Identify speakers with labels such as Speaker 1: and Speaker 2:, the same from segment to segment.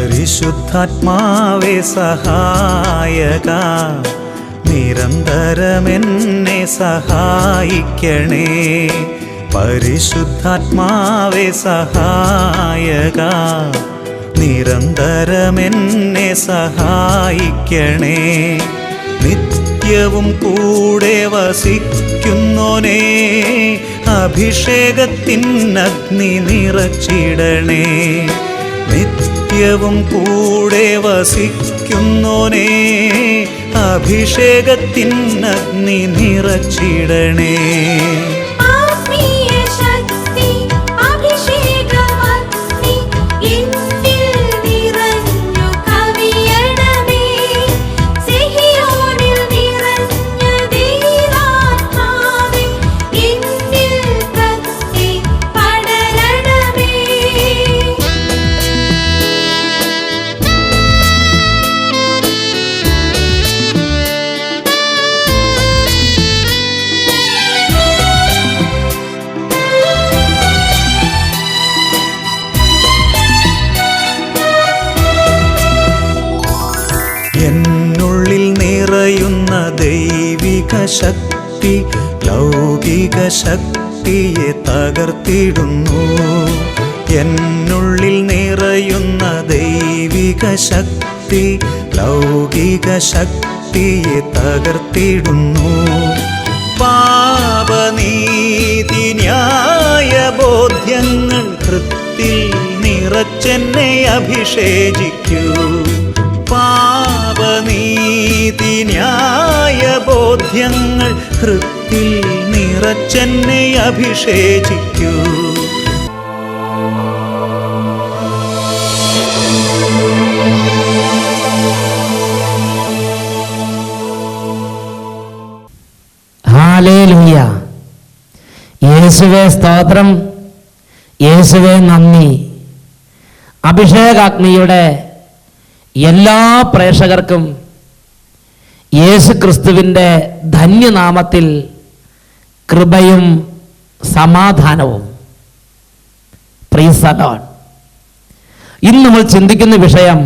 Speaker 1: പരിശുദ്ധാത്മാവേ സഹായക, നിരന്തരമെന്നെ സഹായിക്കണേ. പരിശുദ്ധാത്മാവേ സഹായക, നിരന്തരമെന്നെ സഹായിക്കണേ. നിത്യവും കൂടെ വസിക്കുന്നോനേ, അഭിഷേകത്തിനഗ്നി നിറച്ചിടണേ. നിത്യവും കൂടെ വസിക്കുന്നോനേ, അഭിഷേകത്തിനഗ്നി നിറച്ചിടണേ. എന്നുള്ളിൽ നിറയുന്ന ദൈവിക ശക്തി ലൗകിക ശക്തിയെ തകർത്തിടുന്നു. എന്നുള്ളിൽ നിറയുന്ന ദൈവിക ശക്തി ലൗകിക ശക്തിയെ തകർത്തിടുന്നു. പാപനീതി ന്യായ ബോധ്യങ്ങൾ ഹൃത്തിൽ നിറച്ചെന്നെ അഭിഷേചിക്കൂ. പാപനീതി ന്യായ ബോധ്യങ്ങൾ ഹൃത്തിൽ നിറച്ചെന്നെ അഭിഷേചിക്കൂ.
Speaker 2: ഹല്ലേലൂയ. യേശുവേ സ്തോത്രം, യേശുവേ നന്ദി. അഭിഷേകാഗ്നിയുടെ എല്ലാ പ്രേക്ഷകർക്കും യേശു ക്രിസ്തുവിൻ്റെ ധന്യനാമത്തിൽ കൃപയും സമാധാനവും. Praise the Lord. ഇന്ന് നമ്മൾ ചിന്തിക്കുന്ന വിഷയം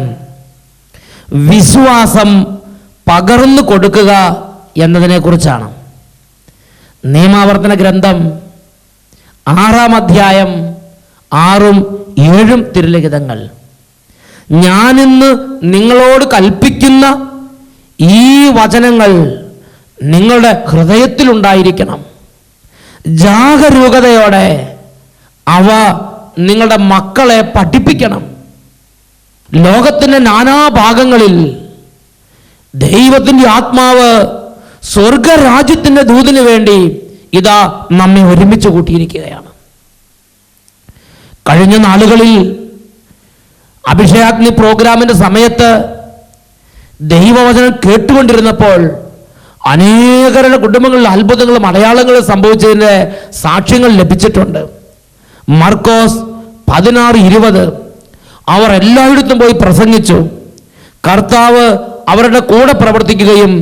Speaker 2: വിശ്വാസം പകർന്നു കൊടുക്കുക എന്നതിനെക്കുറിച്ചാണ്. നിയമാവർത്തന ഗ്രന്ഥം 6-ാം അധ്യായം 6-7 തിരുലിഖിതങ്ങൾ. ഞാനിന്ന് നിങ്ങളോട് കൽപ്പിക്കുന്ന ഈ വചനങ്ങൾ നിങ്ങളുടെ ഹൃദയത്തിലുണ്ടായിരിക്കണം. ജാഗരൂകതയോടെ അവ നിങ്ങളുടെ മക്കളെ പഠിപ്പിക്കണം. ലോകത്തിൻ്റെ നാനാഭാഗങ്ങളിൽ ദൈവത്തിൻ്റെ ആത്മാവ് സ്വർഗരാജ്യത്തിൻ്റെ ദൂതിനു വേണ്ടി ഇതാ നമ്മെ ഒരുമിച്ച് കൂട്ടിയിരിക്കുകയാണ്. കഴിഞ്ഞ നാളുകളിൽ അഭിഷേകാഗ്നി പ്രോഗ്രാമിൻ്റെ സമയത്ത് ദൈവവചനം കേട്ടുകൊണ്ടിരുന്നപ്പോൾ അനേകരുടെ കുടുംബങ്ങളിൽ അത്ഭുതങ്ങളും അടയാളങ്ങളും സംഭവിച്ചതിൻ്റെ സാക്ഷ്യങ്ങൾ ലഭിച്ചിട്ടുണ്ട്. മർക്കോസ് 16:20 അവർ എല്ലായിടത്തും പോയി പ്രസംഗിച്ചു. കർത്താവ് അവരുടെ കൂടെ പ്രവർത്തിക്കുകയും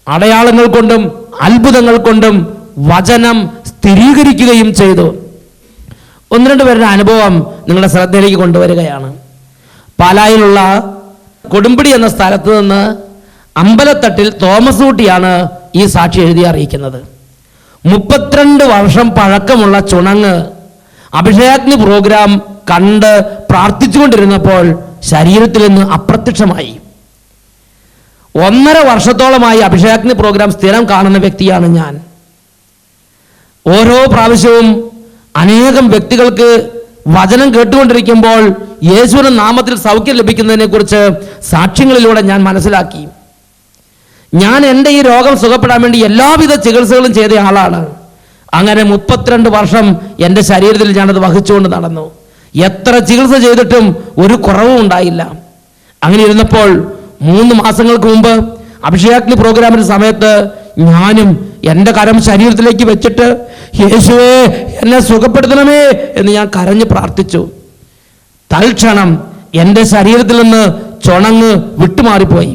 Speaker 2: അടയാളങ്ങൾ കൊണ്ടും അത്ഭുതങ്ങൾ കൊണ്ടും വചനം സ്ഥിരീകരിക്കുകയും ചെയ്തു. 1-2 പേരുടെ അനുഭവം നിങ്ങളുടെ ശ്രദ്ധയിലേക്ക് കൊണ്ടുവരികയാണ്. പാലായിലുള്ള കൊടുമ്പിടി എന്ന സ്ഥലത്ത് നിന്ന് അമ്പലത്തട്ടിൽ തോമസ് ഊട്ടിയാണ് ഈ സാക്ഷി എഴുതി അറിയിക്കുന്നത്. 32 വർഷം പഴക്കമുള്ള ചുണങ്ങ് അഭിഷേകാഗ്നി പ്രോഗ്രാം കണ്ട് പ്രാർത്ഥിച്ചുകൊണ്ടിരുന്നപ്പോൾ ശരീരത്തിൽ നിന്ന് അപ്രത്യക്ഷമായി. 1.5 വർഷത്തോളമായി അഭിഷേകാഗ്നി പ്രോഗ്രാം സ്ഥിരം കാണുന്ന വ്യക്തിയാണ് ഞാൻ. ഓരോ പ്രാവശ്യവും അനേകം വ്യക്തികൾക്ക് വചനം കേട്ടുകൊണ്ടിരിക്കുമ്പോൾ യേശുവിന്റെ നാമത്തിൽ സൗഖ്യം ലഭിക്കുന്നതിനെ കുറിച്ച് സാക്ഷ്യങ്ങളിലൂടെ ഞാൻ മനസ്സിലാക്കി. ഞാൻ എൻ്റെ ഈ രോഗം സുഖപ്പെടാൻ വേണ്ടി എല്ലാവിധ ചികിത്സകളും ചെയ്ത ആളാണ്. അങ്ങനെ 32 വർഷം എൻ്റെ ശരീരത്തിൽ ഞാനത് വഹിച്ചുകൊണ്ട് നടന്നു. എത്ര ചികിത്സ ചെയ്തിട്ടും ഒരു കുറവും ഉണ്ടായില്ല. അങ്ങനെ ഇരുന്നപ്പോൾ 3 മാസങ്ങൾക്ക് മുമ്പ് അഭിഷേകാഗ്നി പ്രോഗ്രാമിൻ്റെ സമയത്ത് ഞാനും എൻ്റെ കരം ശരീരത്തിലേക്ക് വെച്ചിട്ട് യേശുവേ എന്നെ സുഖപ്പെടുത്തണമേ എന്ന് ഞാൻ കരഞ്ഞ് പ്രാർത്ഥിച്ചു. തൽക്ഷണം എൻ്റെ ശരീരത്തിൽ നിന്ന് ചുണങ്ങ് വിട്ടുമാറിപ്പോയി.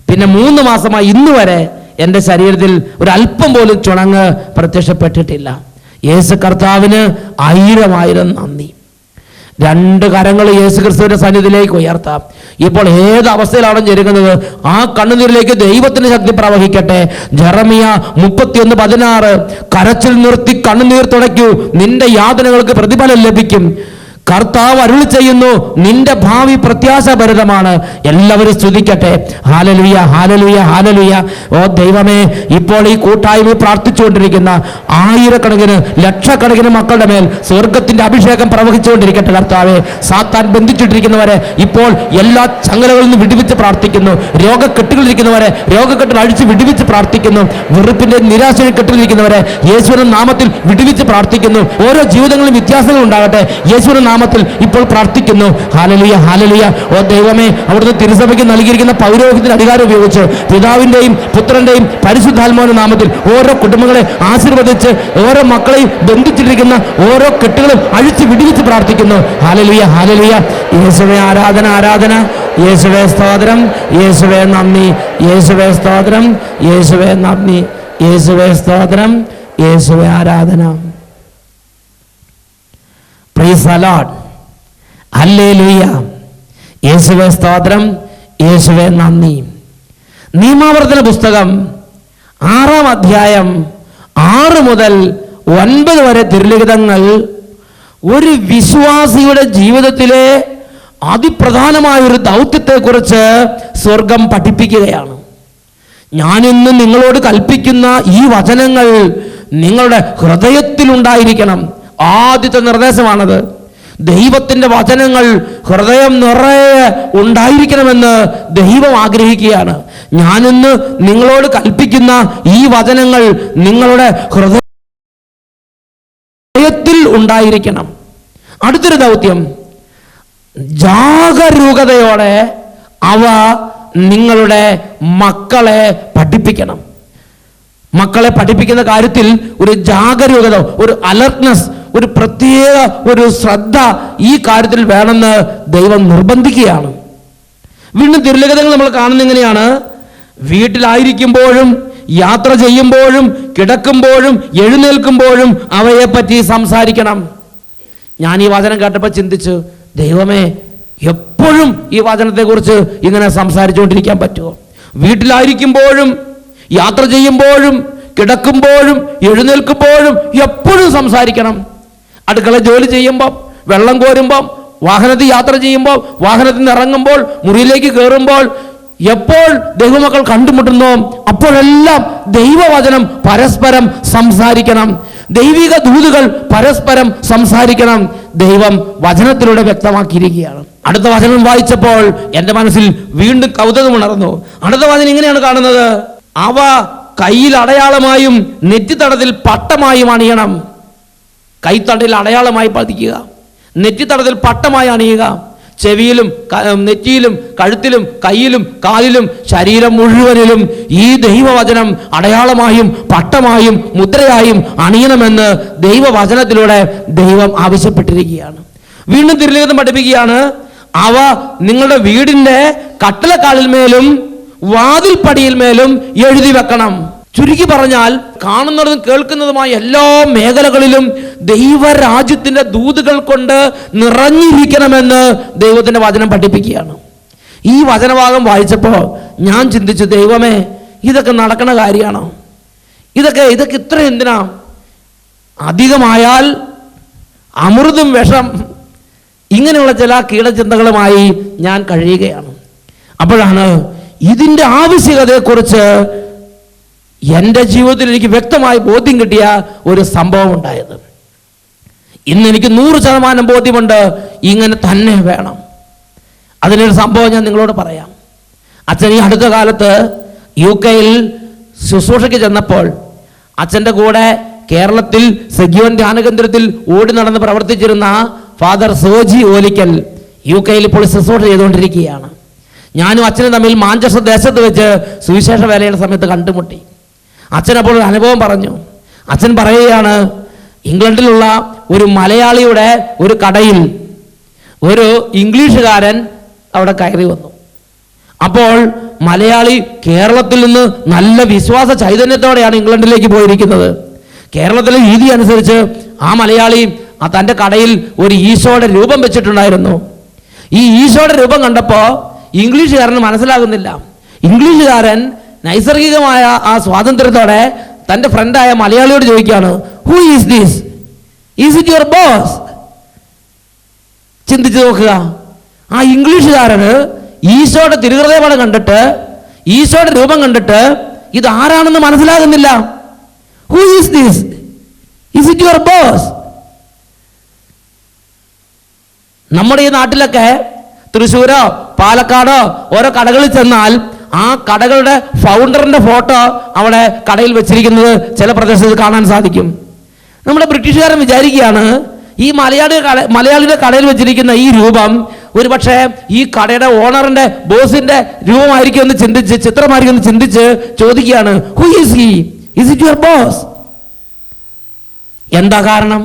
Speaker 2: പിന്നെ 3 മാസമായി ഇന്ന് വരെ എൻ്റെ ശരീരത്തിൽ ഒരല്പം പോലും ചുണങ്ങ് പ്രത്യക്ഷപ്പെട്ടിട്ടില്ല. യേശു കർത്താവിന് 1000 നന്ദി. രണ്ട് കരങ്ങൾ യേശുക്രിസ്തുവിന്റെ സന്നിധിയിലേക്ക് ഉയർത്താം. ഇപ്പോൾ ഏത് അവസ്ഥയിലാണ് ജനിക്കുന്നത് ആ കണ്ണുനീരിലേക്ക് ദൈവത്തിന്റെ ശക്തി പ്രവഹിക്കട്ടെ. ജെറമിയ 31:16 കരച്ചിൽ നിർത്തി കണ്ണുനീർ തുടയ്ക്കൂ, നിന്റെ യാതനകൾക്ക് പ്രതിഫലം ലഭിക്കും. കർത്താവ് അരുളി ചെയ്യുന്നു, നിന്റെ ഭാവി പ്രത്യാശാഭരിതമാണ്. എല്ലാവരും സ്തുതിക്കട്ടെ. Hallelujah, hallelujah, hallelujah. ഓ ദൈവമേ, ഇപ്പോൾ ഈ കൂട്ടായ്മ പ്രാർത്ഥിച്ചുകൊണ്ടിരിക്കുന്ന ആയിരക്കണക്കിന് ലക്ഷക്കണക്കിന് മക്കളുടെ മേൽ സ്വർഗത്തിന്റെ അഭിഷേകം പ്രവഹിച്ചുകൊണ്ടിരിക്കട്ടെ കർത്താവേ. സാത്താൻ ബന്ധിച്ചിട്ടിരിക്കുന്നവരെ ഇപ്പോൾ എല്ലാ ചങ്ങലകളിൽ നിന്ന് വിടുവിച്ച് പ്രാർത്ഥിക്കുന്നു. രോഗക്കെട്ടുകളിരിക്കുന്നവരെ രോഗക്കെട്ടുകൾ അഴിച്ച് വിടുവിച്ച് പ്രാർത്ഥിക്കുന്നു. വെറുപ്പിന്റെ നിരാശയിൽ കെട്ടിലിരിക്കുന്നവരെ യേശുവിന്റെ നാമത്തിൽ വിടുവിച്ച് പ്രാർത്ഥിക്കുന്നു. ഓരോ ജീവിതങ്ങളിലും വ്യത്യാസങ്ങൾ ഉണ്ടാകട്ടെ. യേശുവിന്റെ നാമത്തിൽ ഇപ്പോൾ പ്രാർത്ഥിക്കുന്നു. Hallelujah, hallelujah. ഓ ദൈവമേ, അവിടുന്ന് തിരുസഭയ്ക്ക് നൽകിയിരിക്കുന്ന പൗരോഹിത്യത്തിന്റെ അധികാരം ഉപയോഗിച്ച് പിതാവിന്റെയും പുത്രന്റെയും പരിശുദ്ധാത്മാവിന്റെ നാമത്തിൽ ഓരോ കുടുംബങ്ങളെ ആശീർവദിച്ച് ഓരോ മക്കളെയും ബന്ധിച്ചിട്ടിരിക്കുന്ന ഓരോ കെട്ടുകളും അഴിച്ച് വിടുവിച്ച് പ്രാർത്ഥിക്കുന്നു. Hallelujah, hallelujah. യേശുവേ ആരാധന, ആരാധന. യേശുവേ സ്തോത്രം, യേശുവേ നന്ദി, യേശുവേ സ്തോത്രം, യേശുവേ നന്ദി, യേശുവേ സ്തോത്രം, യേശുവേ ആരാധന. Praise the Lord. ഹല്ലേലൂയ. യേശുവേ സ്തോത്രം, യേശുവേ നന്ദി. നിയമാവർത്തന പുസ്തകം 6-ാം അധ്യായം 6 മുതൽ 9 വരെ തിരുലിഖിതങ്ങൾ ഒരു വിശ്വാസിയുടെ ജീവിതത്തിലെ അതിപ്രധാനമായൊരു ദൗത്യത്തെക്കുറിച്ച് സ്വർഗം പഠിപ്പിക്കുകയാണ്. ഞാനിന്ന് നിങ്ങളോട് കൽപ്പിക്കുന്ന ഈ വചനങ്ങൾ നിങ്ങളുടെ ഹൃദയത്തിലുണ്ടായിരിക്കണം. ആദ്യത്തെ നിർദ്ദേശമാണത്. ദൈവത്തിന്റെ വചനങ്ങൾ ഹൃദയം നിറയെ ഉണ്ടായിരിക്കണമെന്ന് ദൈവം ആഗ്രഹിക്കുകയാണ്. ഞാനിന്ന് നിങ്ങളോട് കൽപ്പിക്കുന്ന ഈ വചനങ്ങൾ നിങ്ങളുടെ ഹൃദയത്തിൽ ഉണ്ടായിരിക്കണം. അടുത്തൊരു ദൗത്യം, ജാഗരൂകതയോടെ അവ നിങ്ങളുടെ മക്കളെ പഠിപ്പിക്കണം. മക്കളെ പഠിപ്പിക്കുന്ന കാര്യത്തിൽ ഒരു ജാഗരൂകത, ഒരു അലർട്ട്നെസ്, ഒരു പ്രത്യേക ഒരു ശ്രദ്ധ ഈ കാര്യത്തിൽ വേണമെന്ന് ദൈവം നിർബന്ധിക്കുകയാണ്. വീണ്ടും തിരുലിഖിതങ്ങൾ നമ്മൾ കാണുന്ന എങ്ങനെയാണ്? വീട്ടിലായിരിക്കുമ്പോഴും യാത്ര ചെയ്യുമ്പോഴും കിടക്കുമ്പോഴും എഴുന്നേൽക്കുമ്പോഴും അവയെ പറ്റി സംസാരിക്കണം. ഞാൻ ഈ വചനം കേട്ടപ്പോൾ ചിന്തിച്ചു, ദൈവമേ, എപ്പോഴും ഈ വചനത്തെക്കുറിച്ച് ഇങ്ങനെ സംസാരിച്ചുകൊണ്ടിരിക്കാൻ പറ്റുമോ? വീട്ടിലായിരിക്കുമ്പോഴും യാത്ര ചെയ്യുമ്പോഴും കിടക്കുമ്പോഴും എഴുന്നേൽക്കുമ്പോഴും എപ്പോഴും സംസാരിക്കണം. അടുക്കള ജോലി ചെയ്യുമ്പോൾ, വെള്ളം കോരുമ്പോൾ, വാഹനത്തിൽ യാത്ര ചെയ്യുമ്പോൾ, വാഹനത്തിൽ നിന്ന് ഇറങ്ങുമ്പോൾ, മുറിയിലേക്ക് കയറുമ്പോൾ, എപ്പോൾ ദൈവമക്കൾ കണ്ടുമുട്ടുന്നോ അപ്പോഴെല്ലാം ദൈവവചനം പരസ്പരം സംസാരിക്കണം. ദൈവിക ദൂതുകൾ പരസ്പരം സംസാരിക്കണം. ദൈവം വചനത്തിലൂടെ വ്യക്തമാക്കിയിരിക്കുകയാണ്. അടുത്ത വചനം വായിച്ചപ്പോൾ എൻ്റെ മനസ്സിൽ വീണ്ടും കൗതുകം ഉണർന്നു. അടുത്ത വചനം ഇങ്ങനെയാണ് കാണുന്നത്: അവ കയ്യിൽ അടയാളമായും നെറ്റിത്തടത്തിൽ പട്ടമായും അണിയണം. കൈത്തടയിൽ അടയാളമായി പതിക്കുക, നെറ്റിത്തടത്തിൽ പട്ടമായി അണിയുക. ചെവിയിലും നെറ്റിയിലും കഴുത്തിലും കയ്യിലും കാലിലും ശരീരം മുഴുവനിലും ഈ ദൈവവചനം അടയാളമായും പട്ടമായും മുദ്രയായും അണിയണമെന്ന് ദൈവവചനത്തിലൂടെ ദൈവം ആവശ്യപ്പെട്ടിരിക്കുകയാണ്. വീണ്ടും തിരുലിഖിതം പഠിപ്പിക്കുകയാണ്, അവ നിങ്ങളുടെ വീടിന്റെ കട്ടളക്കാലിൽ മേലും വാതിൽപ്പടിയിൽ മേലും എഴുതി വെക്കണം. ചുരുക്കി പറഞ്ഞാൽ, കാണുന്നതും കേൾക്കുന്നതുമായ എല്ലാ മേഖലകളിലും ദൈവരാജ്യത്തിന്റെ ദൂതുകൾ കൊണ്ട് നിറഞ്ഞിരിക്കണമെന്ന് ദൈവത്തിന്റെ വചനം പഠിപ്പിക്കുകയാണ്. ഈ വചനഭാഗം വായിച്ചപ്പോൾ ഞാൻ ചിന്തിച്ചു, ദൈവമേ, ഇതൊക്കെ നടക്കണ കാര്യമാണോ? ഇതൊക്കെ ഇത്ര എന്തിനാ? അധികമായാൽ അമൃതും വിഷം, ഇങ്ങനെയുള്ള ചില കീടചിന്തകളുമായി ഞാൻ കഴിയുകയാണ്. അപ്പോഴാണ് ഇതിൻ്റെ ആവശ്യകതയെക്കുറിച്ച് എൻ്റെ ജീവിതത്തിൽ എനിക്ക് വ്യക്തമായി ബോധ്യം കിട്ടിയ ഒരു സംഭവം ഉണ്ടായത്. ഇന്ന് എനിക്ക് 100% ബോധ്യമുണ്ട്, ഇങ്ങനെ തന്നെ വേണം. അതിനൊരു സംഭവം ഞാൻ നിങ്ങളോട് പറയാം. അച്ഛൻ ഈ അടുത്ത കാലത്ത് UK-യിൽ ശുശ്രൂഷയ്ക്ക് ചെന്നപ്പോൾ അച്ഛൻ്റെ കൂടെ കേരളത്തിൽ സജീവൻ ധ്യാനകേന്ദ്രത്തിൽ ഓടി നടന്ന് പ്രവർത്തിച്ചിരുന്ന ഫാദർ സോജി ഓലിക്കൽ UK-യിൽ ഇപ്പോൾ ശുശ്രൂഷ ചെയ്തുകൊണ്ടിരിക്കുകയാണ്. ഞാനും അച്ഛനും തമ്മിൽ മാഞ്ചസ്റ്റർ ദേശത്ത് വെച്ച് സുവിശേഷ വേലയുടെ സമയത്ത് കണ്ടുമുട്ടി. അച്ഛൻ അപ്പോൾ ഒരു അനുഭവം പറഞ്ഞു. അച്ഛൻ പറയുകയാണ്, ഇംഗ്ലണ്ടിലുള്ള ഒരു മലയാളിയുടെ ഒരു കടയിൽ ഒരു ഇംഗ്ലീഷുകാരൻ അവിടെ കയറി വന്നു. അപ്പോൾ മലയാളി കേരളത്തിൽ നിന്ന് നല്ല വിശ്വാസ ചൈതന്യത്തോടെയാണ് ഇംഗ്ലണ്ടിലേക്ക് പോയിരിക്കുന്നത്. കേരളത്തിലെ രീതി അനുസരിച്ച് ആ മലയാളി തൻ്റെ കടയിൽ ഒരു ഈശോയുടെ രൂപം വെച്ചിട്ടുണ്ടായിരുന്നു. ഈ ഈശോയുടെ രൂപം കണ്ടപ്പോൾ ഇംഗ്ലീഷുകാരന് മനസ്സിലാകുന്നില്ല. ഇംഗ്ലീഷുകാരൻ നൈസർഗികമായ ആ സ്വാതന്ത്ര്യത്തോടെ തൻ്റെ ഫ്രണ്ടായ മലയാളിയോട് ചോദിക്കുകയാണ്, who is this? Is it your boss? ചിന്തിച്ചു നോക്കുക. ആ ഇംഗ്ലീഷുകാരന് ഈശോയുടെ തിരുഹൃദയപടം കണ്ടിട്ട്, ഈശോയുടെ രൂപം കണ്ടിട്ട് ഇത് ആരാണെന്ന് മനസ്സിലാകുന്നില്ല. Who is this? Is it your boss? നമ്മുടെ ഈ നാട്ടിലൊക്കെ തൃശ്ശൂരോ പാലക്കാടോ ഓരോ കടകളിൽ ചെന്നാൽ ആ കടകളുടെ ഫൗണ്ടറിന്റെ ഫോട്ടോ അവിടെ കടയിൽ വെച്ചിരിക്കുന്നത് ചില പ്രദേശത്ത് കാണാൻ സാധിക്കും. നമ്മുടെ ബ്രിട്ടീഷുകാരൻ വിചാരിക്കുകയാണ് ഈ മലയാളിയുടെ കടയിൽ വെച്ചിരിക്കുന്ന ഈ രൂപം ഒരുപക്ഷെ ഈ കടയുടെ ഓണറിന്റെ ബോസിന്റെ രൂപമായിരിക്കും എന്ന് ചിന്തിച്ച്, ചിത്രമായിരിക്കും എന്ന് ചിന്തിച്ച് ചോദിക്കുകയാണ്, who is he? Is it your boss? എന്താ കാരണം?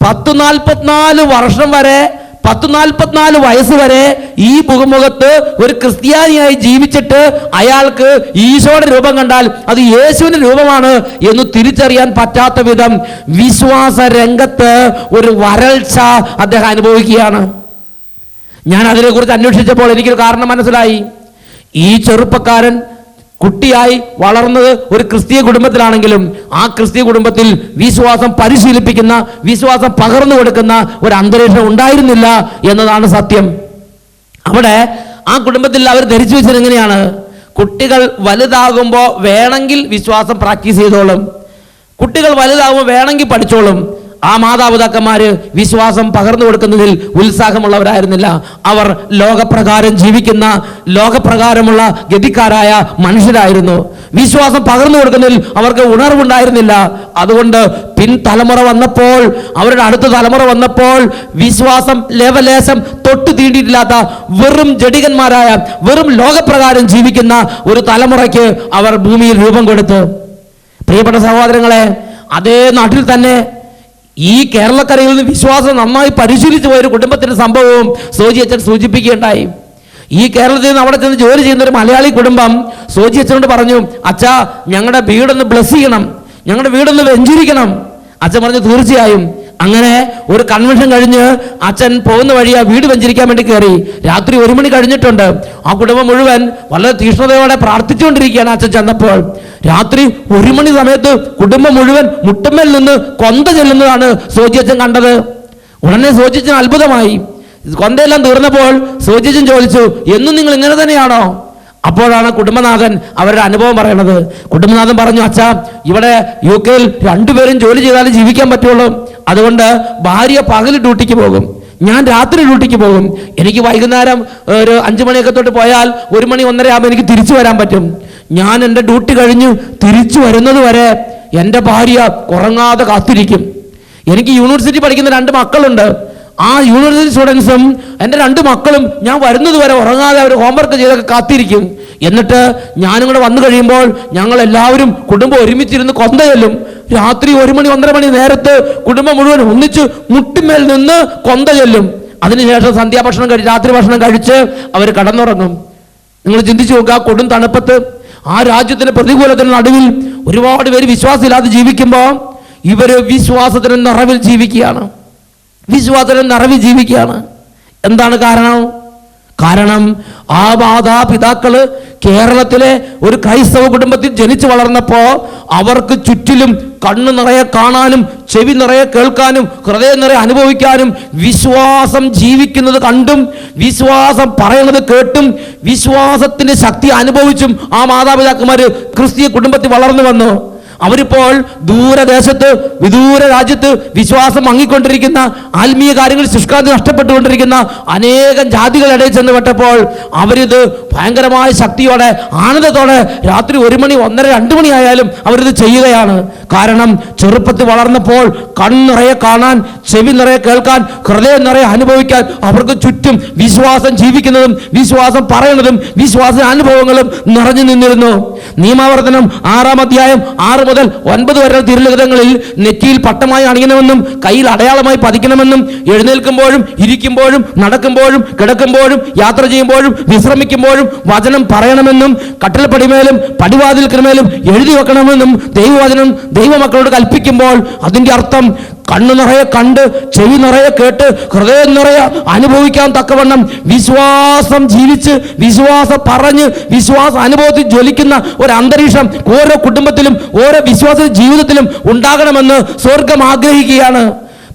Speaker 2: 144 വർഷം വരെ, 144 വയസ്സ് വരെ ഈ മുഖമുഖത്ത് ഒരു ക്രിസ്ത്യാനിയായി ജീവിച്ചിട്ട് അയാൾക്ക് ഈശോയുടെ രൂപം കണ്ടാൽ അത് യേശുവിന്റെ രൂപമാണ് എന്ന് തിരിച്ചറിയാൻ പറ്റാത്ത വിധം വിശ്വാസ രംഗത്ത് ഒരു വരൾച്ച അദ്ദേഹം അനുഭവിക്കുകയാണ്. ഞാൻ അതിനെക്കുറിച്ച് അന്വേഷിച്ചപ്പോൾ എനിക്കൊരു കാരണം മനസ്സിലായി. ഈ ചെറുപ്പക്കാരൻ കുട്ടിയായി വളർന്നത് ഒരു ക്രിസ്തീയ കുടുംബത്തിലാണെങ്കിലും ആ ക്രിസ്തീയ കുടുംബത്തിൽ വിശ്വാസം പരിശീലിപ്പിക്കുന്ന, വിശ്വാസം പകർന്നു കൊടുക്കുന്ന ഒരു അന്തരീക്ഷം ഉണ്ടായിരുന്നില്ല എന്നതാണ് സത്യം. അവിടെ ആ കുടുംബത്തിൽ അവർ ധരിച്ചു വെച്ചത് എങ്ങനെയാണ്? കുട്ടികൾ വലുതാകുമ്പോൾ വേണമെങ്കിൽ വിശ്വാസം പ്രാക്ടീസ് ചെയ്തോളും, കുട്ടികൾ വലുതാകുമ്പോൾ വേണമെങ്കിൽ പഠിച്ചോളും. ആ മാതാപിതാക്കന്മാര് വിശ്വാസം പകർന്നു കൊടുക്കുന്നതിൽ ഉത്സാഹമുള്ളവരായിരുന്നില്ല. അവർ ലോകപ്രകാരം ജീവിക്കുന്ന, ലോകപ്രകാരമുള്ള ഗതിക്കാരായ മനുഷ്യരായിരുന്നു. വിശ്വാസം പകർന്നു കൊടുക്കുന്നതിൽ അവർക്ക് ഉണർവുണ്ടായിരുന്നില്ല. അതുകൊണ്ട് പിൻതലമുറ വന്നപ്പോൾ, അവരുടെ അടുത്ത തലമുറ വന്നപ്പോൾ വിശ്വാസം ലേവലേശം തൊട്ടു തീണ്ടിയിട്ടില്ലാത്ത വെറും ജഡികന്മാരായ, വെറും ലോകപ്രകാരം ജീവിക്കുന്ന ഒരു തലമുറയ്ക്ക് അവർ ഭൂമിയിൽ രൂപം കൊടുത്തു. പ്രിയപ്പെട്ട സഹോദരങ്ങളെ, അതേ നാട്ടിൽ തന്നെ ഈ കേരളക്കരയിൽ നിന്ന് വിശ്വാസം നന്നായി പരിശീലിച്ചു പോയൊരു കുടുംബത്തിന്റെ സംഭവവും സോജി അച്ഛൻ സൂചിപ്പിക്കുകയുണ്ടായി. ഈ കേരളത്തിൽ നിന്ന് അവിടെ ചെന്ന് ജോലി ചെയ്യുന്ന ഒരു മലയാളി കുടുംബം സോജി അച്ഛനോട് പറഞ്ഞു, അച്ഛാ ഞങ്ങളുടെ വീടൊന്ന് ബ്ലസ് ചെയ്യണം, ഞങ്ങളുടെ വീടൊന്ന് വെഞ്ചരിക്കണം. അച്ഛൻ പറഞ്ഞു തീർച്ചയായും. അങ്ങനെ ഒരു കൺവെൻഷൻ കഴിഞ്ഞ് അച്ഛൻ പോകുന്ന വഴി ആ വീട് വെഞ്ചരിക്കാൻ വേണ്ടി കയറി. രാത്രി 1 മണി കഴിഞ്ഞിട്ടുണ്ട്. ആ കുടുംബം മുഴുവൻ വളരെ തീഷ്ണതയോടെ പ്രാർത്ഥിച്ചുകൊണ്ടിരിക്കുകയാണ്. അച്ഛൻ ചെന്നപ്പോൾ രാത്രി 1 മണി സമയത്ത് കുടുംബം മുഴുവൻ മുട്ടമ്മേൽ നിന്ന് കൊന്ത ചെല്ലുന്നതാണ് സോജിയച്ഛൻ കണ്ടത്. ഉടനെ സോജിയച്ഛൻ അത്ഭുതമായി. കൊന്തയെല്ലാം തീർന്നപ്പോൾ സോജിയച്ഛൻ ചോദിച്ചു, എന്നും നിങ്ങൾ ഇങ്ങനെ തന്നെയാണോ? അപ്പോഴാണ് കുടുംബനാഥൻ അവരുടെ അനുഭവം പറയണത്. കുടുംബനാഥൻ പറഞ്ഞു, അച്ഛാ ഇവിടെ UK രണ്ടുപേരും ജോലി ചെയ്താലും ജീവിക്കാൻ പറ്റുള്ളൂ. അതുകൊണ്ട് ഭാര്യ പകൽ ഡ്യൂട്ടിക്ക് പോകും, ഞാൻ രാത്രി ഡ്യൂട്ടിക്ക് പോകും. എനിക്ക് വൈകുന്നേരം ഒരു 5 മണിയൊക്കെ തൊട്ട് പോയാൽ 1 മണി 1:30 ആകുമ്പോൾ എനിക്ക് തിരിച്ചു വരാൻ പറ്റും. ഞാൻ എൻ്റെ ഡ്യൂട്ടി കഴിഞ്ഞ് തിരിച്ചു വരുന്നത് വരെ എൻ്റെ ഭാര്യ ഉറങ്ങാതെ കാത്തിരിക്കും. എനിക്ക് യൂണിവേഴ്സിറ്റി പഠിക്കുന്ന 2 മക്കളുണ്ട്. ആ യൂണിവേഴ്സിറ്റി സ്റ്റുഡൻസും എൻ്റെ 2 മക്കളും ഞാൻ വരുന്നത് വരെ ഉറങ്ങാതെ അവർ ഹോംവർക്ക് ചെയ്തൊക്കെ കാത്തിരിക്കും. എന്നിട്ട് ഞാനും കൂടെ വന്നു കഴിയുമ്പോൾ ഞങ്ങൾ എല്ലാവരും കുടുംബം ഒരുമിച്ചിരുന്ന് കൊന്ത ചെല്ലും. രാത്രി 1 മണി 1:30 മണി നേരത്ത് കുടുംബം മുഴുവൻ ഒന്നിച്ച് മുട്ടിന്മേൽ നിന്ന് കൊന്ത ചെല്ലും. അതിനുശേഷം സന്ധ്യാഭക്ഷണം കഴിച്ച്, രാത്രി ഭക്ഷണം കഴിച്ച് അവർ കടന്നുറങ്ങും. നിങ്ങൾ ചിന്തിച്ചു നോക്കുക, കൊടും തണുപ്പത്ത് ആ രാജ്യത്തിന്റെ പ്രതികൂലത്തിന് നടുവിൽ ഒരുപാട് പേര് വിശ്വാസമില്ലാതെ ജീവിക്കുമ്പോൾ ഇവര് വിശ്വാസത്തിന് നിറവിൽ ജീവിക്കുകയാണ്, വിശ്വാസത്തിന് നിറവിൽ ജീവിക്കുകയാണ്. എന്താണ് കാരണം? കാരണം ആ മാതാപിതാക്കള് കേരളത്തിലെ ഒരു ക്രൈസ്തവ കുടുംബത്തിൽ ജനിച്ചു വളർന്നപ്പോ അവർക്ക് ചുറ്റിലും കണ്ണു നിറയെ കാണാനും ചെവി നിറയെ കേൾക്കാനും ഹൃദയം നിറയെ അനുഭവിക്കാനും വിശ്വാസം ജീവിക്കുന്നത് കണ്ടും വിശ്വാസം പറയുന്നത് കേട്ടും വിശ്വാസത്തിന്റെ ശക്തി അനുഭവിച്ചും ആ മാതാപിതാക്കന്മാര് ക്രിസ്തീയ കുടുംബത്തിൽ വളർന്നു വന്നു. അവരിപ്പോൾ ദൂരദേശത്ത്, വിദൂര രാജ്യത്ത് വിശ്വാസം മങ്ങിക്കൊണ്ടിരിക്കുന്ന, ആത്മീയ കാര്യങ്ങളിൽ ശുഷ്കാന്തി നഷ്ടപ്പെട്ടുകൊണ്ടിരിക്കുന്ന അനേകം ജാതികളുടെ ചെന്ന് പെട്ടപ്പോൾ അവരിത് ഭയങ്കരമായ ശക്തിയോടെ, ആനന്ദത്തോടെ രാത്രി 1 മണി 1:30 2 മണി ആയാലും അവരിത് ചെയ്യുകയാണ്. കാരണം ചെറുപ്പത്തിൽ വളർന്നപ്പോൾ കണ്ണിറയെ കാണാൻ, ചെവി നിറയെ കേൾക്കാൻ, ഹൃദയം നിറയെ അനുഭവിക്കാൻ അവർക്ക് ചുറ്റും വിശ്വാസം ജീവിക്കുന്നതും വിശ്വാസം പറയുന്നതും വിശ്വാസ അനുഭവങ്ങളും നിറഞ്ഞു നിന്നിരുന്നു. നിയമാവർത്തനം 6-ാം അധ്യായം 6 മുതൽ 9 വരെ തിരുലിഖിതങ്ങളിൽ നെറ്റിയിൽ പട്ടമായി അണിയണമെന്നും കയ്യിൽ അടയാളമായി പതിക്കണമെന്നും എഴുന്നേൽക്കുമ്പോഴും ഇരിക്കുമ്പോഴും നടക്കുമ്പോഴും കിടക്കുമ്പോഴും യാത്ര ചെയ്യുമ്പോഴും വിശ്രമിക്കുമ്പോഴും വചനം പറയണമെന്നും കട്ടിൽപ്പടിമേലും പടിവാതിൽക്കലുമേലും എഴുതി വെക്കണമെന്നും ദൈവവചനം ദൈവമക്കളോട് കൽപ്പിക്കുമ്പോൾ അതിൻ്റെ അർത്ഥം കണ്ണു നിറയെ കണ്ട് ചെവി നിറയെ കേട്ട് ഹൃദയം നിറയെ അനുഭവിക്കാൻ തക്കവണ്ണം വിശ്വാസം ജീവിച്ച് വിശ്വാസം പറഞ്ഞ് വിശ്വാസ അനുഭവത്തിൽ ജ്വലിക്കുന്ന ഒരു അന്തരീക്ഷം ഓരോ കുടുംബത്തിലും ഓരോ വിശ്വാസ ജീവിതത്തിലും ഉണ്ടാകണമെന്ന് സ്വർഗം ആഗ്രഹിക്കുകയാണ്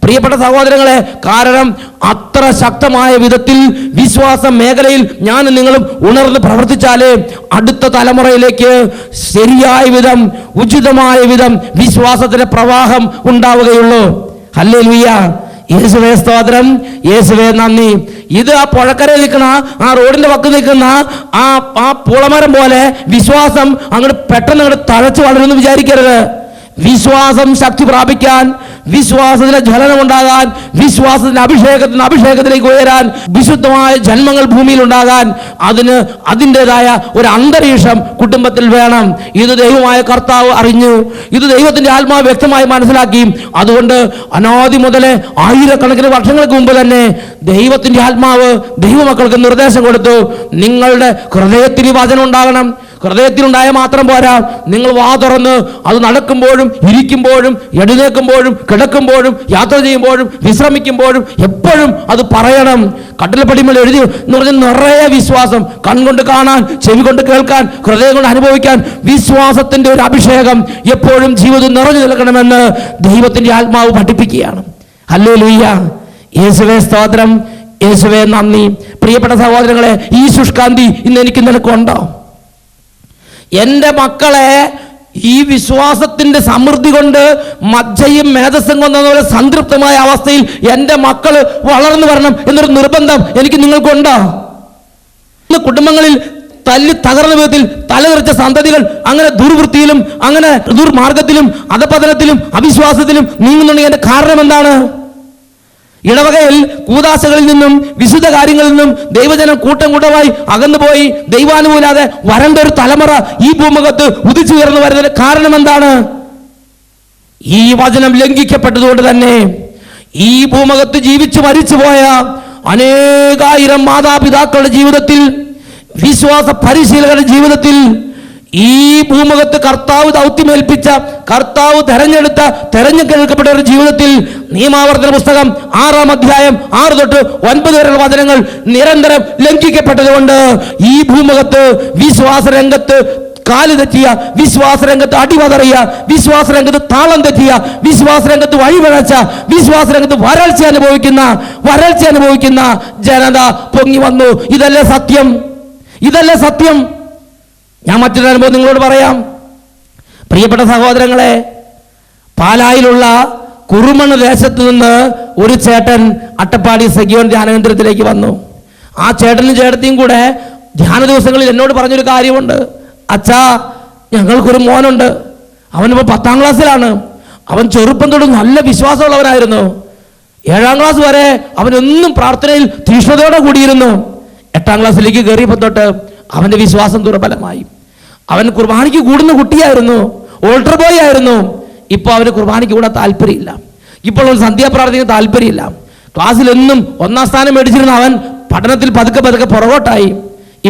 Speaker 2: പ്രിയപ്പെട്ട സഹോദരങ്ങളെ. കാരണം അത്ര ശക്തമായ വിധത്തിൽ വിശ്വാസ മേഖലയിൽ ഞാൻ നിങ്ങളും ഉണർന്ന് പ്രവർത്തിച്ചാലേ അടുത്ത തലമുറയിലേക്ക് ശരിയായ വിധം ഉചിതമായ വിധം വിശ്വാസത്തിന്റെ പ്രവാഹം ഉണ്ടാവുകയുള്ളൂ. ഹല്ലേലൂയ. യേശുവേ സ്തോത്രം, യേശുവേ നന്ദി. ഇത് ആ പുഴക്കരയിൽ നിൽക്കുന്ന ആ റോഡിന്റെ പക്കൽ നിൽക്കുന്ന ആ പുളമരം പോലെ വിശ്വാസം അങ്ങോട്ട് പെട്ടെന്ന് അങ്ങോട്ട് തഴച്ചു വളരുമെന്ന് വിചാരിക്കരുത്. വിശ്വാസം ശക്തി പ്രാപിക്കാൻ, വിശ്വാസത്തിന്റെ ജ്വലനം ഉണ്ടാകാൻ, വിശ്വാസത്തിന്റെ അഭിഷേകത്തിലേക്ക് ഉയരാൻ, വിശുദ്ധമായ ജന്മങ്ങൾ ഭൂമിയിൽ ഉണ്ടാകാൻ അതിന് അതിൻ്റെതായ ഒരു അന്തരീക്ഷം കുടുംബത്തിൽ വേണം. ഇത് ദൈവമായ കർത്താവ് അറിഞ്ഞു, ഇത് ദൈവത്തിന്റെ ആത്മാവ് വ്യക്തമായി മനസ്സിലാക്കി. അതുകൊണ്ട് അനാദി മുതലേ ആയിരക്കണക്കിന് വർഷങ്ങൾക്ക് മുമ്പ് തന്നെ ദൈവത്തിന്റെ ആത്മാവ് ദൈവമക്കൾക്ക് നിർദ്ദേശം കൊടുത്തു. നിങ്ങളുടെ ഹൃദയത്തിന് വചനം ഉണ്ടാകണം. ഹൃദയത്തിലുണ്ടായ മാത്രം പോരാ, നിങ്ങൾ വാ തുറന്ന് അത് നടക്കുമ്പോഴും ഇരിക്കുമ്പോഴും എഴുന്നേൽക്കുമ്പോഴും കിടക്കുമ്പോഴും യാത്ര ചെയ്യുമ്പോഴും വിശ്രമിക്കുമ്പോഴും എപ്പോഴും അത് പറയണം. കട്ടിൽപ്പടിമേൽ എഴുതി എന്ന് പറഞ്ഞാൽ നിറയെ വിശ്വാസം, കൺകൊണ്ട് കാണാൻ, ചെവി കൊണ്ട് കേൾക്കാൻ, ഹൃദയം കൊണ്ട് അനുഭവിക്കാൻ വിശ്വാസത്തിന്റെ ഒരു അഭിഷേകം എപ്പോഴും ജീവിതം നിറഞ്ഞു നിൽക്കണമെന്ന് ദൈവത്തിന്റെ ആത്മാവ് പഠിപ്പിക്കുകയാണ്. ഹല്ലേലൂയ. യേശുവേ സ്തോത്രം, യേശുവേ നന്ദി. പ്രിയപ്പെട്ട സഹോദരങ്ങളെ, ഈ ശുഷ്കാന്തി ഇന്ന് എനിക്ക് നിനക്കുണ്ടോ? എൻ്റെ മക്കളെ ഈ വിശ്വാസത്തിന്റെ സമൃദ്ധി കൊണ്ട് മജ്ജയും മേധസ്സും കൊണ്ടതുപോലെ സംതൃപ്തമായ അവസ്ഥയിൽ എൻ്റെ മക്കൾ വളർന്നു വരണം എന്നൊരു നിർബന്ധം എനിക്ക് നിങ്ങൾക്കുണ്ടോ? ഇന്ന് കുടുംബങ്ങളിൽ തല്ലി തകർന്ന വിധത്തിൽ തലതെറിച്ച സന്തതികൾ അങ്ങനെ ദുർവൃത്തിയിലും അങ്ങനെ ദുർമാർഗത്തിലും അധപതനത്തിലും അവിശ്വാസത്തിലും നീങ്ങുന്നുണ്ടെങ്കിൽ അതിന്റെ കാരണം എന്താണ്? ഇടവകയിൽ കൂദാശകളിൽ നിന്നും വിശുദ്ധ കാര്യങ്ങളിൽ നിന്നും ദൈവജനം കൂട്ടം കൂട്ടമായി അകന്നുപോയി ദൈവാനുകൂലാതെ വരണ്ട ഒരു തലമുറ ഈ ഭൂമുഖത്ത് ഉദിച്ചുയർന്നു വരുന്നതിന് കാരണം എന്താണ്? ഈ വചനം ലംഘിക്കപ്പെട്ടതുകൊണ്ട് തന്നെ ഈ ഭൂമുഖത്ത് ജീവിച്ചു മരിച്ചുപോയ അനേകായിരം മാതാപിതാക്കളുടെ ജീവിതത്തിൽ, വിശ്വാസ പരിശീലകരുടെ ജീവിതത്തിൽ, ഈ ഭൂമുഖത്ത് കർത്താവ് ദൗത്യമേൽപ്പിച്ച, കർത്താവ് തെരഞ്ഞെടുക്കപ്പെട്ടവരുടെ ജീവിതത്തിൽ നിയമാവർത്തന പുസ്തകം 6-ാം അധ്യായം 6 തൊട്ട് 9 വരെയുള്ള വചനങ്ങൾ നിരന്തരം ലംഘിക്കപ്പെട്ടതുകൊണ്ട് ഈ ഭൂമുഖത്ത് വിശ്വാസ രംഗത്ത് കാല് തെറ്റിയ, വിശ്വാസ രംഗത്ത് അടിവതറിയ, വിശ്വാസ രംഗത്ത് താളം തെറ്റിയ, വിശ്വാസ രംഗത്ത് വഴിപിഴച്ച, വിശ്വാസ രംഗത്ത് വരൾച്ച അനുഭവിക്കുന്ന ജനത പൊങ്ങി വന്നു. ഇതല്ലേ സത്യം? ഇതല്ലേ സത്യം? ഞാൻ മറ്റൊരു അനുഭവം നിങ്ങളോട് പറയാം. പ്രിയപ്പെട്ട സഹോദരങ്ങളെ, പാലായിലുള്ള കുറുമണ് ദേശത്ത് നിന്ന് ഒരു ചേട്ടൻ അട്ടപ്പാടി സഖിയോൻ ധ്യാനകേന്ദ്രത്തിലേക്ക് വന്നു. ആ ചേട്ടനും ചേട്ടത്തിയും കൂടെ ധ്യാന ദിവസങ്ങളിൽ എന്നോട് പറഞ്ഞൊരു കാര്യമുണ്ട്. അച്ഛാ, ഞങ്ങൾക്കൊരു മോനുണ്ട്, അവനിപ്പോൾ 10ാം ക്ലാസ്സിലാണ്. അവൻ ചെറുപ്പം തൊട്ട് നല്ല വിശ്വാസമുള്ളവനായിരുന്നു. 7ാം ക്ലാസ് വരെ അവനൊന്നും പ്രാർത്ഥനയിൽ തീഷ്ണതയോടെ കൂടിയിരുന്നു. 8ാം ക്ലാസ്സിലേക്ക് കയറിയപ്പോൾ തൊട്ട് അവന്റെ വിശ്വാസം ദുർബലമായി. അവൻ കുർബാനയ്ക്ക് കൂടുന്ന കുട്ടിയായിരുന്നു, ഓൾട്ടർ ബോയ് ആയിരുന്നു. ഇപ്പോൾ അവന് കുർബാനയ്ക്ക് കൂടെ താല്പര്യമില്ല. ഇപ്പോൾ അവൻ സന്ധ്യാപ്രാർത്ഥനയ്ക്ക് താല്പര്യമില്ല. ക്ലാസ്സിലെന്നും 1ാം സ്ഥാനം മേടിച്ചിരുന്ന അവൻ പഠനത്തിൽ പതുക്കെ പുറകോട്ടായി.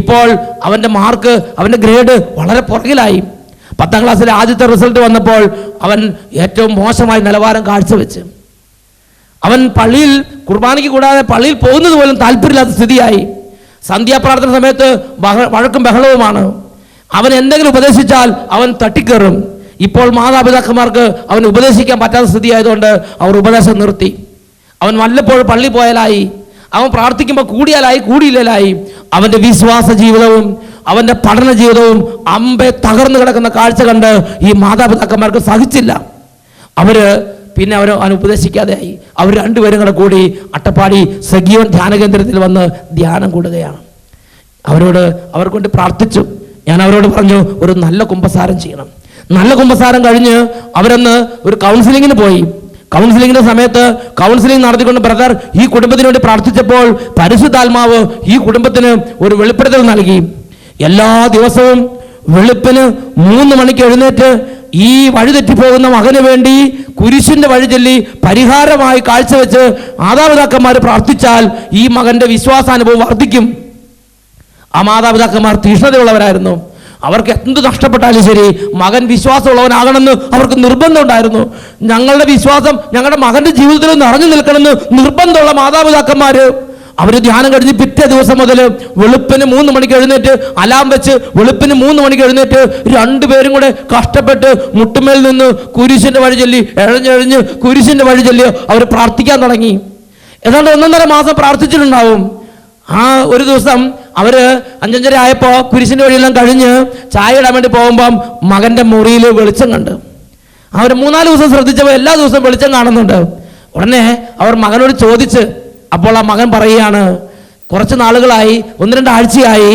Speaker 2: ഇപ്പോൾ അവന്റെ മാർക്ക്, അവന്റെ ഗ്രേഡ് വളരെ പുറകിലായി. 10ാം ക്ലാസ്സിലെ ആദ്യത്തെ റിസൾട്ട് വന്നപ്പോൾ അവൻ ഏറ്റവും മോശമായ നിലവാരം കാഴ്ചവെച്ച് അവൻ പള്ളിയിൽ കുർബാനയ്ക്ക് കൂടാതെ പള്ളിയിൽ പോകുന്നത് പോലും താല്പര്യമില്ലാത്ത സ്ഥിതിയായി. സന്ധ്യാപ്രാർത്ഥന സമയത്ത് വഴക്കും ബഹളവുമാണ്. അവൻ എന്തെങ്കിലും ഉപദേശിച്ചാൽ അവൻ തട്ടിക്കയറും. ഇപ്പോൾ മാതാപിതാക്കന്മാർക്ക് അവൻ ഉപദേശിക്കാൻ പറ്റാത്ത സ്ഥിതിയായതുകൊണ്ട് അവർ ഉപദേശം നിർത്തി. അവൻ വല്ലപ്പോഴും പള്ളി പോയാലായി, അവൻ പ്രാർത്ഥിക്കുമ്പോൾ കൂടിയാലായി, കൂടിയില്ലായി. അവന്റെ വിശ്വാസ ജീവിതവും അവന്റെ പഠന ജീവിതവും അമ്പെ തകർന്നു കിടക്കുന്ന കാഴ്ച കണ്ട് ഈ മാതാപിതാക്കന്മാർക്ക് സഹിച്ചില്ല. പിന്നെ അവൻ ഉപദേശിക്കാതെയായി. അവർ രണ്ടുപേരും കൂടെ കൂടി അട്ടപ്പാടി സഖിയോൻ ധ്യാനകേന്ദ്രത്തിൽ വന്ന് ധ്യാനം കൂടുകയാണ്. അവർക്ക് വേണ്ടി പ്രാർത്ഥിച്ചു. ഞാൻ അവരോട് പറഞ്ഞു, ഒരു നല്ല കുമ്പസാരം ചെയ്യണം. നല്ല കുമ്പസാരം കഴിഞ്ഞ് അവരൊന്ന് ഒരു കൗൺസിലിങ്ങിന് പോയി. കൗൺസിലിങ്ങിന്റെ സമയത്ത് കൗൺസിലിംഗ് നടത്തിക്കൊണ്ട് ബ്രദർ ഈ കുടുംബത്തിന് വേണ്ടി പ്രാർത്ഥിച്ചപ്പോൾ പരിശുദ്ധാത്മാവ് ഈ കുടുംബത്തിന് ഒരു വെളിപ്പെടുത്തൽ നൽകി. എല്ലാ ദിവസവും വെളുപ്പിന് 3 മണിക്ക് എഴുന്നേറ്റ് ഈ വഴിതെറ്റിപ്പോകുന്ന മകന് വേണ്ടി കുരിശിന്റെ വഴി ചൊല്ലി പരിഹാരമായി കാഴ്ചവെച്ച് മാതാപിതാക്കന്മാർ പ്രാർത്ഥിച്ചാൽ ഈ മകന്റെ വിശ്വാസാനുഭവം വർദ്ധിക്കും. ആ മാതാപിതാക്കന്മാർ തീഷ്ണതയുള്ളവരായിരുന്നു. അവർക്ക് എന്ത് നഷ്ടപ്പെട്ടാലും ശരി മകൻ വിശ്വാസമുള്ളവനാകണമെന്ന് അവർക്ക് നിർബന്ധം ഉണ്ടായിരുന്നു. ഞങ്ങളുടെ വിശ്വാസം ഞങ്ങളുടെ മകന്റെ ജീവിതത്തിൽ നിറഞ്ഞു നിൽക്കണമെന്ന് നിർബന്ധമുള്ള മാതാപിതാക്കന്മാർ അവർ ധ്യാനം കഴിഞ്ഞ് പിറ്റേ ദിവസം മുതൽ വെളുപ്പിന് 3 മണിക്ക് എഴുന്നേറ്റ് അലാം വെച്ച് വെളുപ്പിന് 3 മണിക്ക് എഴുന്നേറ്റ് രണ്ടുപേരും കൂടെ കഷ്ടപ്പെട്ട് മുട്ടുമേൽ നിന്ന് കുരിശിന്റെ വഴി ചൊല്ലി എഴഞ്ഞെഴഞ്ഞ് കുരിശിന്റെ വഴി ചൊല്ലി അവർ പ്രാർത്ഥിക്കാൻ തുടങ്ങി. ഏതാണ്ട് 1.5 മാസം പ്രാർത്ഥിച്ചിട്ടുണ്ടാവും. ആ ഒരു ദിവസം അവര് 5:30 ആയപ്പോ കുരിശിന്റെ വഴിയെല്ലാം കഴിഞ്ഞ് ചായ ഇടാൻ വേണ്ടി പോകുമ്പം മകന്റെ മുറിയിൽ വെളിച്ചം കണ്ട്. അവർ 3-4 ദിവസം ശ്രദ്ധിച്ചപ്പോൾ എല്ലാ ദിവസവും വെളിച്ചം കാണുന്നുണ്ട്. ഉടനെ അവർ മകനോട് ചോദിച്ച്, അപ്പോൾ ആ മകൻ പറയുകയാണ്, കുറച്ച് നാളുകളായി 1-2 ആഴ്ചയായി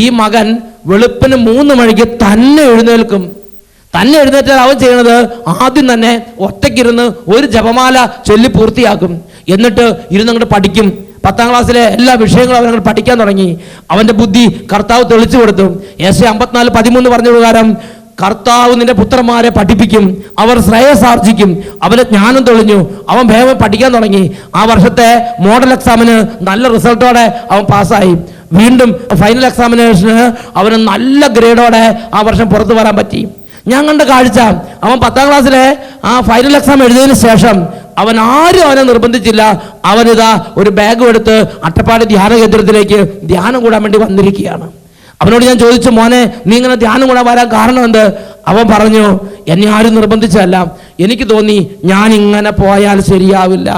Speaker 2: ഈ മകൻ വെളുപ്പിന് 3 മണിക്ക് തന്നെ എഴുന്നേൽക്കും. തന്നെ എഴുന്നേറ്റാൽ അവൻ ചെയ്യണത് ആദ്യം തന്നെ ഒറ്റയ്ക്കിരുന്ന് ഒരു ജപമാല ചൊല്ലി പൂർത്തിയാക്കും. എന്നിട്ട് ഇരുന്നങ്ങോട്ട് പഠിക്കും. 10ാം ക്ലാസ്സിലെ എല്ലാ വിഷയങ്ങളും അവനങ്ങോട്ട് പഠിക്കാൻ തുടങ്ങി. അവന്റെ ബുദ്ധി കർത്താവ് തെളിച്ചു കൊടുത്തു. യെശയ്യാ 54:13 പറഞ്ഞ പ്രകാരം കർത്താവ് നിന്റെ പുത്രന്മാരെ പഠിപ്പിക്കും, അവർ ശ്രേയസാർജിക്കും. അവന് ജ്ഞാനം തെളിഞ്ഞു. അവൻ വേഗം പഠിക്കാൻ തുടങ്ങി. ആ വർഷത്തെ മോഡൽ എക്സാമിന് നല്ല റിസൾട്ടോടെ അവൻ പാസ്സായി. വീണ്ടും ഫൈനൽ എക്സാമിനേഷന് അവന് നല്ല ഗ്രേഡോടെ ആ വർഷം പുറത്തു വരാൻ പറ്റി. ഞാൻ കണ്ട കാഴ്ച, അവൻ 10ാം ക്ലാസ്സിലെ ആ ഫൈനൽ എക്സാം എഴുതിയതിനു ശേഷം ആരും അവനെ നിർബന്ധിച്ചില്ല. അവനിതാ ഒരു ബാഗും എടുത്ത് അട്ടപ്പാടി ധ്യാന കേന്ദ്രത്തിലേക്ക് ധ്യാനം കൂടാൻ വേണ്ടി വന്നിരിക്കുകയാണ്. അവനോട് ഞാൻ ചോദിച്ചു, മോനെ നീ ഇങ്ങനെ ധ്യാനം കൂടാൻ വരാൻ കാരണം എന്ത്? അവൻ പറഞ്ഞു, എന്നെ ആരും നിർബന്ധിച്ചല്ല, എനിക്ക് തോന്നി ഞാൻ ഇങ്ങനെ പോയാൽ ശരിയാവില്ല.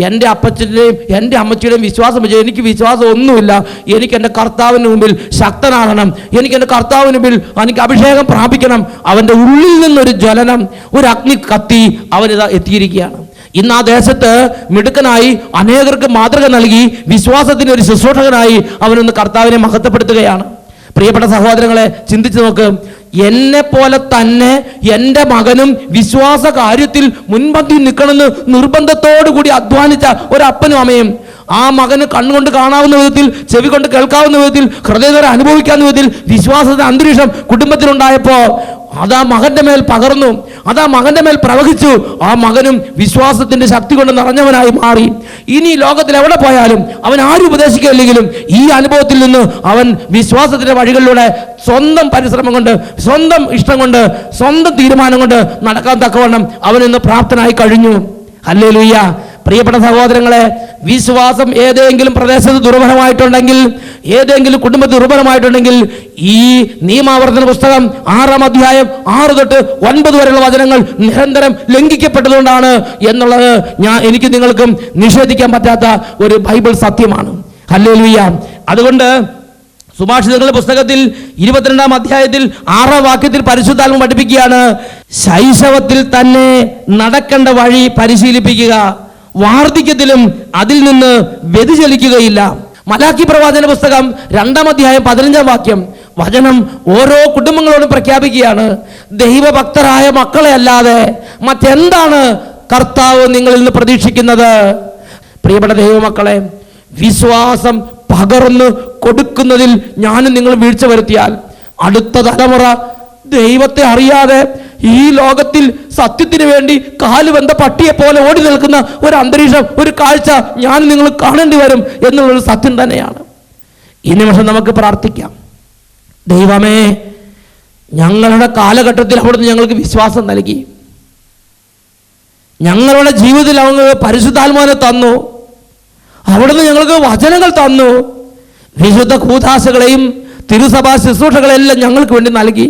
Speaker 2: എൻ്റെ അപ്പച്ചൻ്റെയും എൻ്റെ അമ്മച്ചിയുടെയും വിശ്വാസം വെച്ച് എനിക്ക് വിശ്വാസം ഒന്നുമില്ല. എനിക്ക് എൻ്റെ കർത്താവിന് മുമ്പിൽ ശക്തനാകണം. എനിക്ക് എൻ്റെ കർത്താവിന് മുമ്പിൽ എനിക്ക് അഭിഷേകം പ്രാപിക്കണം. അവൻ്റെ ഉള്ളിൽ നിന്നൊരു ജ്വലനം, ഒരു അഗ്നി കത്തി അവനിതാ എത്തിയിരിക്കുകയാണ്. ഇന്ന് ആ ദേശത്ത് മിടുക്കനായി അനേകർക്ക് മാതൃക നൽകി വിശ്വാസത്തിൻ്റെ ഒരു ശുശ്രൂഷകനായി അവനൊന്ന് കർത്താവിനെ മഹത്വപ്പെടുത്തുകയാണ്. പ്രിയപ്പെട്ട സഹോദരങ്ങളെ, ചിന്തിച്ചു നോക്ക്. എന്നെ പോലെ തന്നെ എൻ്റെ മകനും വിശ്വാസ കാര്യത്തിൽ മുൻപന്തിയിൽ നിൽക്കണമെന്ന് നിർബന്ധത്തോടു കൂടി അധ്വാനിച്ച ഒരപ്പനും അമ്മയും, ആ മകന് കണ്ണുകൊണ്ട് കാണാവുന്ന വിധത്തിൽ, ചെവി കൊണ്ട് കേൾക്കാവുന്ന വിധത്തിൽ, ഹൃദയത്തോടെ അനുഭവിക്കാവുന്ന വിധത്തിൽ വിശ്വാസത്തിന്റെ അന്തരീക്ഷം കുടുംബത്തിലുണ്ടായപ്പോ അതാ മകന്റെ മേൽ പകർന്നു, അതാ മകന്റെ മേൽ പ്രവഹിച്ചു. ആ മകനും വിശ്വാസത്തിന്റെ ശക്തി കൊണ്ട് നിറഞ്ഞവനായി മാറി. ഇനി ലോകത്തിൽ എവിടെ പോയാലും അവൻ ആരും ഉപദേശിക്കില്ലെങ്കിലും ഈ അനുഭവത്തിൽ നിന്ന് അവൻ വിശ്വാസത്തിന്റെ വഴികളിലൂടെ സ്വന്തം പരിശ്രമം കൊണ്ട്, സ്വന്തം ഇഷ്ടം കൊണ്ട്, സ്വന്തം തീരുമാനം കൊണ്ട് നടക്കാൻ തക്കവണ്ണം അവൻ ഇന്ന് പ്രാപ്തനായി കഴിഞ്ഞു. ഹല്ലേലൂയ. പ്രിയപ്പെട്ട സഹോദരങ്ങളെ, വിശ്വാസം ഏതെങ്കിലും പ്രദേശത്ത് ദുർബലമായിട്ടുണ്ടെങ്കിൽ, ഏതെങ്കിലും കുടുംബത്തിൽ ദുർബലമായിട്ടുണ്ടെങ്കിൽ, ഈ നിയമാവർത്തന പുസ്തകം 6-ാം അധ്യായം 6 തൊട്ട് 9 വരെയുള്ള വചനങ്ങൾ നിരന്തരം ലംഘിക്കപ്പെട്ടതുകൊണ്ടാണ് എന്നുള്ളത് എനിക്ക് നിങ്ങൾക്കും നിഷേധിക്കാൻ പറ്റാത്ത ഒരു ബൈബിൾ സത്യമാണ്. ഹല്ലേലൂയ. അതുകൊണ്ട് സുഭാഷിതങ്ങളുടെ പുസ്തകത്തിൽ 22-ാം അധ്യായത്തിൽ 6-ാം വാക്യത്തിൽ പരിശുദ്ധാത്മ പഠിപ്പിക്കുകയാണ്, ശൈശവത്തിൽ തന്നെ നടക്കേണ്ട വഴി പരിശീലിപ്പിക്കുക, വാർദ്ധക്യത്തിലും അതിൽ നിന്ന് വ്യതിചലിക്കുകയില്ല. മലാക്കി പ്രവാചന പുസ്തകം 2-ാം അധ്യായം 15-ാം വാക്യം വചനം ഓരോ കുടുംബങ്ങളോടും പ്രഖ്യാപിക്കുകയാണ്, ദൈവഭക്തരായ മക്കളെ അല്ലാതെ മറ്റെന്താണ് കർത്താവ് നിങ്ങളിൽ നിന്ന് പ്രതീക്ഷിക്കുന്നത്? പ്രിയപ്പെട്ട ദൈവമക്കളെ, വിശ്വാസം പകർന്ന് കൊടുക്കുന്നതിൽ ഞാനും നിങ്ങൾ വീഴ്ച വരുത്തിയാൽ അടുത്ത തലമുറ ദൈവത്തെ അറിയാതെ ഈ ലോകത്തിൽ സത്യത്തിന് വേണ്ടി കാലുവെന്ത പട്ടിയെ പോലെ ഓടി നിൽക്കുന്ന ഒരു അന്തരീക്ഷം, ഒരു കാഴ്ച ഞാൻ നിങ്ങൾ കാണേണ്ടി വരും എന്നുള്ളൊരു സത്യം തന്നെയാണ്. ഈ നിമിഷം നമുക്ക് പ്രാർത്ഥിക്കാം. ദൈവമേ, ഞങ്ങളുടെ കാലഘട്ടത്തിൽ അവിടുന്ന് ഞങ്ങൾക്ക് വിശ്വാസം നൽകി, ഞങ്ങളുടെ ജീവിതത്തിൽ അങ്ങ് പരിശുദ്ധാത്മാവിനെ തന്നു, അവിടുന്ന് ഞങ്ങൾക്ക് വചനങ്ങൾ തന്നു, വിശുദ്ധ കൂദാശകളെയും തിരുസഭാ ശുശ്രൂഷകളെല്ലാം ഞങ്ങൾക്ക് വേണ്ടി നൽകി,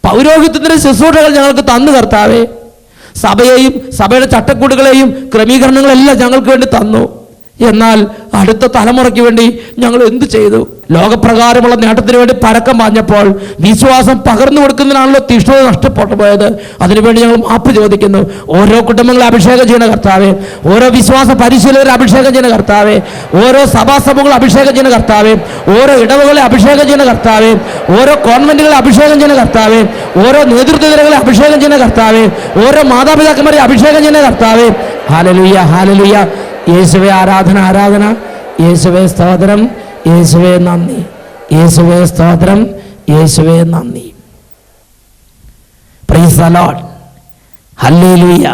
Speaker 2: പൗരോഹിത്യത്തിന്റെ ശുശ്രൂഷകൾ ഞങ്ങൾക്ക് തന്നു കർത്താവേ, സഭയെയും സഭയുടെ ചട്ടക്കൂടുകളെയും ക്രമീകരണങ്ങളെല്ലാം ഞങ്ങൾക്ക് വേണ്ടി തന്നു. എന്നാൽ അടുത്ത തലമുറയ്ക്ക് വേണ്ടി ഞങ്ങൾ എന്ത് ചെയ്തു? ലോകപ്രകാരമുള്ള നേട്ടത്തിന് വേണ്ടി പരക്കം പാഞ്ഞപ്പോൾ വിശ്വാസം പകർന്നു കൊടുക്കുന്നതിനാണല്ലോ തീഷ്ണത നഷ്ടപ്പെട്ടു പോയത്. അതിനുവേണ്ടി ഞങ്ങൾ മാപ്പ് ചോദിക്കുന്നു. ഓരോ കുടുംബങ്ങളെ അഭിഷേകം ചെയ്യുന്ന കർത്താവേ, ഓരോ വിശ്വാസ പരിശീലകരെ അഭിഷേകം ചെയ്യുന്ന കർത്താവേ, ഓരോ സഭാസഭകളെ അഭിഷേകം ചെയ്യുന്ന കർത്താവേ, ഓരോ ഇടവകളെ അഭിഷേകം ചെയ്യുന്ന കർത്താവേ, ഓരോ കോൺവെന്റുകളെ അഭിഷേകം ചെയ്യുന്ന കർത്താവേ, ഓരോ നേതൃത്വങ്ങളെ അഭിഷേകം ചെയ്യുന്ന കർത്താവേ, ഓരോ മാതാപിതാക്കന്മാരെ അഭിഷേകം ചെയ്യുന്ന കർത്താവേ. Hallelujah, hallelujah. യേശുവേ ആരാധന, ആരാധന. യേശുവേ സ്തോത്രം, യേശുവേ നന്ദി, യേശുവേ സ്തോത്രം, യേശുവേ നന്ദി. Praise the Lord. ഹല്ലേലൂയ.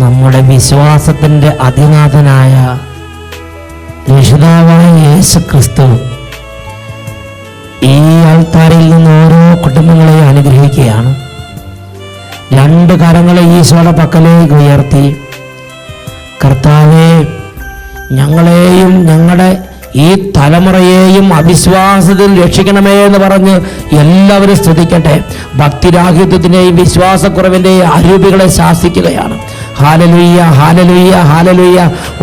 Speaker 2: നമ്മുടെ വിശ്വാസത്തിൻ്റെ അതിനാഥനായ രക്ഷിതാവായ യേശു ക്രിസ്തു ഈ ആൾത്താരിൽ നിന്ന് ഓരോ കുടുംബങ്ങളെയും അനുഗ്രഹിക്കുകയാണ്. രണ്ട് കരങ്ങളെ ഈശോയുടെ പക്കലേക്ക് ഉയർത്തി, കർത്താവേ, ഞങ്ങളെയും ഞങ്ങളുടെ ഈ തലമുറയെയും അവിശ്വാസത്തിൽ രക്ഷിക്കണമേ എന്ന് പറഞ്ഞ് എല്ലാവരും സ്തുതിക്കട്ടെ. ഭക്തിരാഹിത്യത്തിൻ്റെയും വിശ്വാസക്കുറവിൻ്റെയും അരൂപികളെ ശാസിക്കുകയാണ്. ഹാലലുയ്യ, ഹാലലുയ്യ, ഹാലലുയ്യ.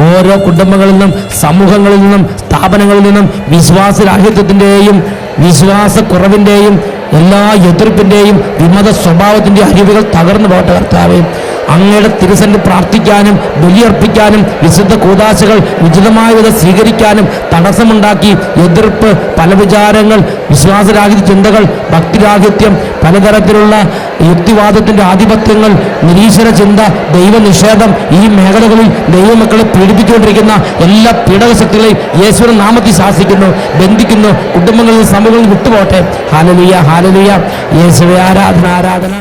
Speaker 2: ഓരോ കുടുംബങ്ങളിൽ നിന്നും, സമൂഹങ്ങളിൽ നിന്നും, സ്ഥാപനങ്ങളിൽ നിന്നും വിശ്വാസരാഹിത്യത്തിൻ്റെയും വിശ്വാസക്കുറവിൻ്റെയും എല്ലാ എതിർപ്പിൻ്റെയും വിമത സ്വഭാവത്തിൻ്റെ അരുവികൾ തകർന്നു പോകട്ടെ കർത്താവേ. അങ്ങയുടെ തിരുസന്നിധി പ്രാർത്ഥിക്കാനും ബലിയർപ്പിക്കാനും വിശുദ്ധ കൂദാശകൾ ഉചിതമായ വിധം സ്വീകരിക്കാനും തടസ്സമുണ്ടാക്കി എതിർപ്പ്, പല വിചാരങ്ങൾ, വിശ്വാസരാഹിത്യ ചിന്തകൾ, ഭക്തിരാഹിത്യം, പലതരത്തിലുള്ള യുക്തിവാദത്തിൻ്റെ ആധിപത്യങ്ങൾ, നിരീശ്വര ചിന്ത, ദൈവനിഷേധം, ഈ മേഖലകളിൽ ദൈവമക്കളെ പീഡിപ്പിച്ചുകൊണ്ടിരിക്കുന്ന എല്ലാ പീഡകശക്തികളെയും യേശുവിന്റെ നാമത്തിൽ ശാസിക്കുന്നു, ബന്ധിക്കുന്നു. കുടുംബങ്ങളിൽ, സമൂഹങ്ങളിൽ വിട്ടുപോട്ടെ. ഹാലലുയ, ഹാലലുയ. യേശുവേ ആരാധന, ആരാധന.